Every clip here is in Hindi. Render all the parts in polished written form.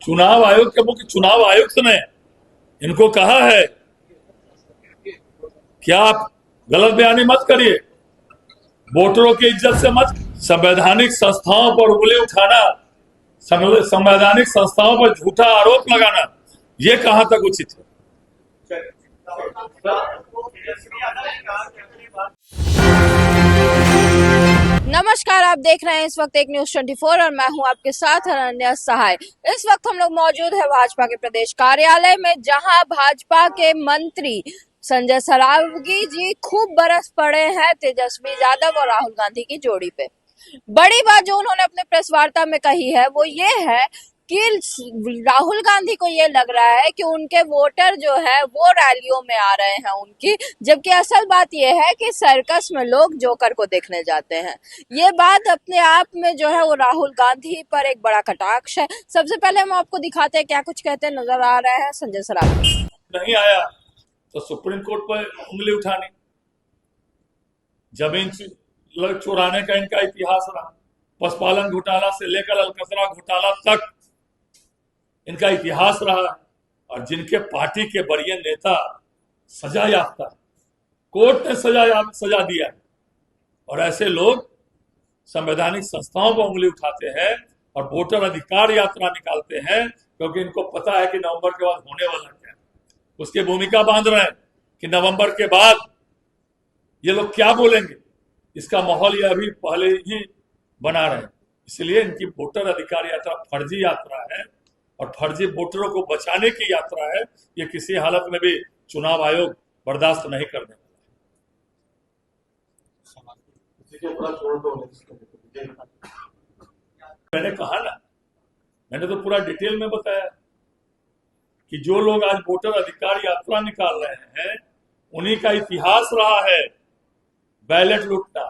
चुनाव आयोग के मुख्य चुनाव आयुक्त ने इनको कहा है कि आप गलत बयानी मत करिए, वोटरों की इज्जत से मत, संवैधानिक संस्थाओं पर उंगली उठाना, संवैधानिक संस्थाओं पर झूठा आरोप लगाना, ये कहां तक उचित है? नमस्कार, आप देख रहे हैं इस वक्त एक न्यूज 24 और मैं हूं आपके साथ अनन्या सहाय। इस वक्त हम लोग मौजूद है भाजपा के प्रदेश कार्यालय में, जहां भाजपा के मंत्री संजय सरावगी जी खूब बरस पड़े हैं तेजस्वी यादव और राहुल गांधी की जोड़ी पे। बड़ी बात जो उन्होंने अपने प्रेस वार्ता में कही है वो ये है कि राहुल गांधी को ये लग रहा है कि उनके वोटर जो है वो रैलियों में आ रहे हैं उनकी, जबकि असल बात ये है कि सर्कस में लोग जोकर को देखने जाते हैं। ये बात अपने आप में जो है वो राहुल गांधी पर एक बड़ा कटाक्ष है। सबसे पहले हम आपको दिखाते हैं क्या कुछ कहते नजर आ रहे हैं संजय सरावगी। नहीं आया तो सुप्रीम कोर्ट पर उंगली उठानी। जमीन चुराने का इनका इतिहास रहा, पशुपालन घोटाला से लेकर अलकतरा घोटाला तक इनका इतिहास रहा है। और जिनके पार्टी के बड़े नेता सजा याफ्ता है, कोर्ट ने सजा दिया है, और ऐसे लोग संवैधानिक संस्थाओं पर उंगली उठाते हैं और वोटर अधिकार यात्रा निकालते हैं, क्योंकि इनको पता है कि नवंबर के बाद होने वाला क्या है। उसकी भूमिका बांध रहे हैं कि नवंबर के बाद ये लोग क्या बोलेंगे, इसका माहौल ये अभी पहले ही बना रहे हैं। इसलिए इनकी वोटर अधिकार यात्रा फर्जी यात्रा है और फर्जी वोटरों को बचाने की यात्रा है। ये किसी हालत में भी चुनाव आयोग बर्दाश्त नहीं करने वाला। मैंने कहा ना, मैंने तो पूरा डिटेल में बताया कि जो लोग आज वोटर अधिकार यात्रा निकाल रहे हैं उन्हीं का इतिहास रहा है बैलेट लूटना।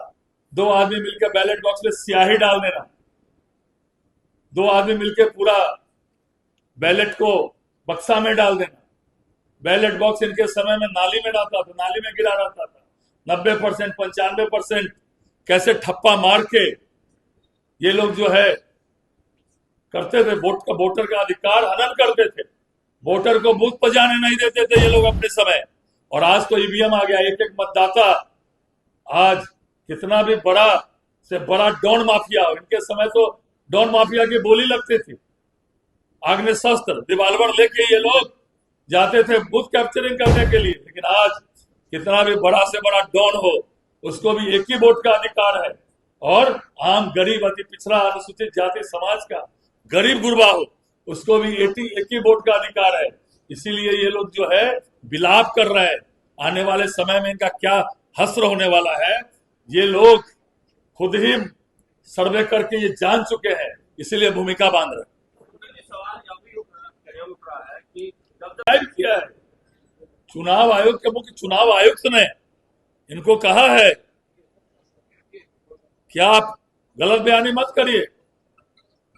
दो आदमी मिलकर बैलेट बॉक्स में स्याही डाल देना, दो आदमी मिलकर पूरा बैलेट को बक्सा में डाल देना। बैलेट बॉक्स इनके समय में नाली में डालता था, नाली में गिरा रहता था। 90% 95% कैसे ठप्पा मार के ये लोग जो है करते थे, वोटर का अधिकार हनन करते थे, वोटर को बूथ पर जाने नहीं देते थे ये लोग अपने समय। और आज तो ईवीएम आ गया, एक एक मतदाता आज कितना भी बड़ा से बड़ा डॉन माफिया हो, इनके समय तो डॉन माफिया की बोली लगती थी। आग्नेय शस्त्र रिवाल्वर लेके ये लोग जाते थे बूथ कैप्चरिंग करने के लिए। लेकिन आज कितना भी बड़ा से बड़ा डॉन हो, उसको भी एक ही वोट का अधिकार है। और आम गरीब अति पिछड़ा अनुसूचित जाति समाज का गरीब गुरबा हो, उसको भी एक ही वोट का अधिकार है। इसीलिए ये लोग जो है विलाप कर रहे हैं। आने वाले समय में इनका क्या हश्र होने वाला है, ये लोग खुद ही सर्वे करके ये जान चुके हैं, इसीलिए भूमिका बांध रहे हैं। किया है चुनाव आयोग के मुख्य चुनाव आयुक्त ने इनको कहा है कि आप गलत बयानी मत करिए,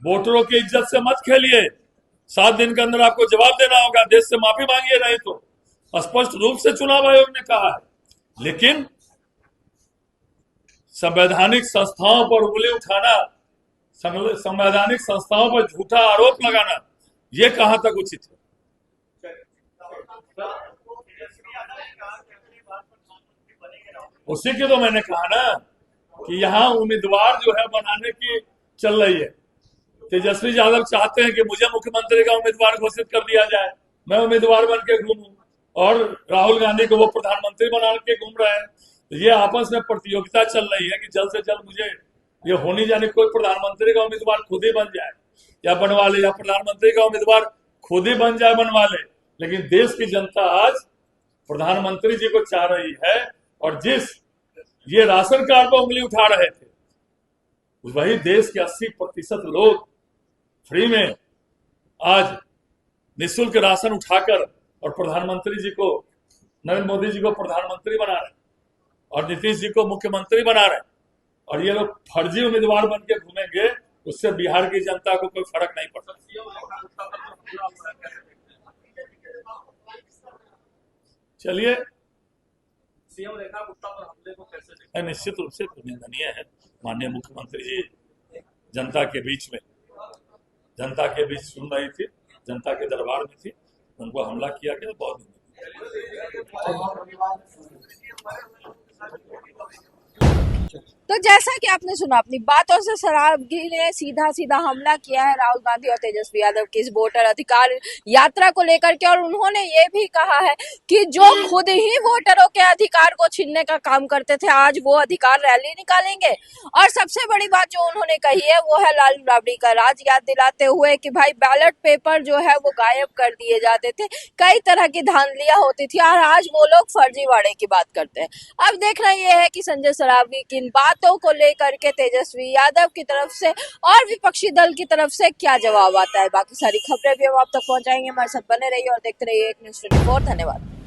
वोटरों की इज्जत से मत खेलिए। 7 दिन के अंदर आपको जवाब देना होगा, देश से माफी मांगिए, नहीं तो। स्पष्ट रूप से चुनाव आयोग ने कहा है। लेकिन संवैधानिक संस्थाओं पर उंगली उठाना, संवैधानिक संस्थाओं पर झूठा आरोप लगाना, ये कहां तक उचित है? उसी की तो मैंने कहा ना कि यहाँ उम्मीदवार जो है बनाने की चल रही है। तेजस्वी यादव चाहते हैं कि मुझे मुख्यमंत्री का उम्मीदवार घोषित कर दिया जाए, मैं उम्मीदवार बन के घूमूं, और राहुल गांधी को वो प्रधानमंत्री बना के घूम रहे हैं। तो ये आपस में प्रतियोगिता चल रही है कि जल्द से जल्द मुझे ये होनी जानी कोई प्रधानमंत्री का उम्मीदवार खुद ही बन जाए या बनवा ले, या प्रधानमंत्री का उम्मीदवार खुद ही बन जाए बनवा ले। लेकिन देश की जनता आज प्रधानमंत्री जी को चाह रही है, और जिस ये राशन कार्ड पर उंगली उठा रहे थे, वही देश के 80% लोग फ्री में आज निःशुल्क राशन उठाकर और प्रधानमंत्री जी को, नरेंद्र मोदी जी को प्रधानमंत्री बना रहे और नीतीश जी को मुख्यमंत्री बना रहे। और ये लोग फर्जी उम्मीदवार बन के घूमेंगे, उससे बिहार की जनता को कोई फर्क नहीं पड़ता। चलिए, सीएम रेखा गुप्ता पर हमले को कैसे? निश्चित रूप से निंदनीय है। माननीय मुख्यमंत्री जी जनता के बीच सुन रही थी, जनता के दरबार में थी, उनको हमला किया गया। बहुत तो जैसा कि आपने सुना, अपनी बातों से सरागी ने सीधा सीधा हमला किया है राहुल गांधी और तेजस्वी यादव की इस वोटर अधिकार यात्रा को लेकर के, और उन्होंने ये भी कहा है कि जो खुद ही वोटरों के अधिकार को छीनने का काम करते थे, आज वो अधिकार रैली निकालेंगे। और सबसे बड़ी बात जो उन्होंने कही है वो है लालू राबड़ी का राज, याद दिलाते हुए कि भाई बैलेट पेपर जो है वो गायब कर दिए जाते थे, कई तरह की धांधलियां होती थी, और आज वो लोग फर्जीवाड़े की बात करते हैं। अब देखना यह है कि संजय सरावगी की इन बातों को लेकर के तेजस्वी यादव की तरफ से और विपक्षी दल की तरफ से क्या जवाब आता है। बाकी सारी खबरें भी हम आप तक पहुंचाएंगे। हमारे साथ बने रहिए और देखते रहिए एक न्यूज़ 24। धन्यवाद।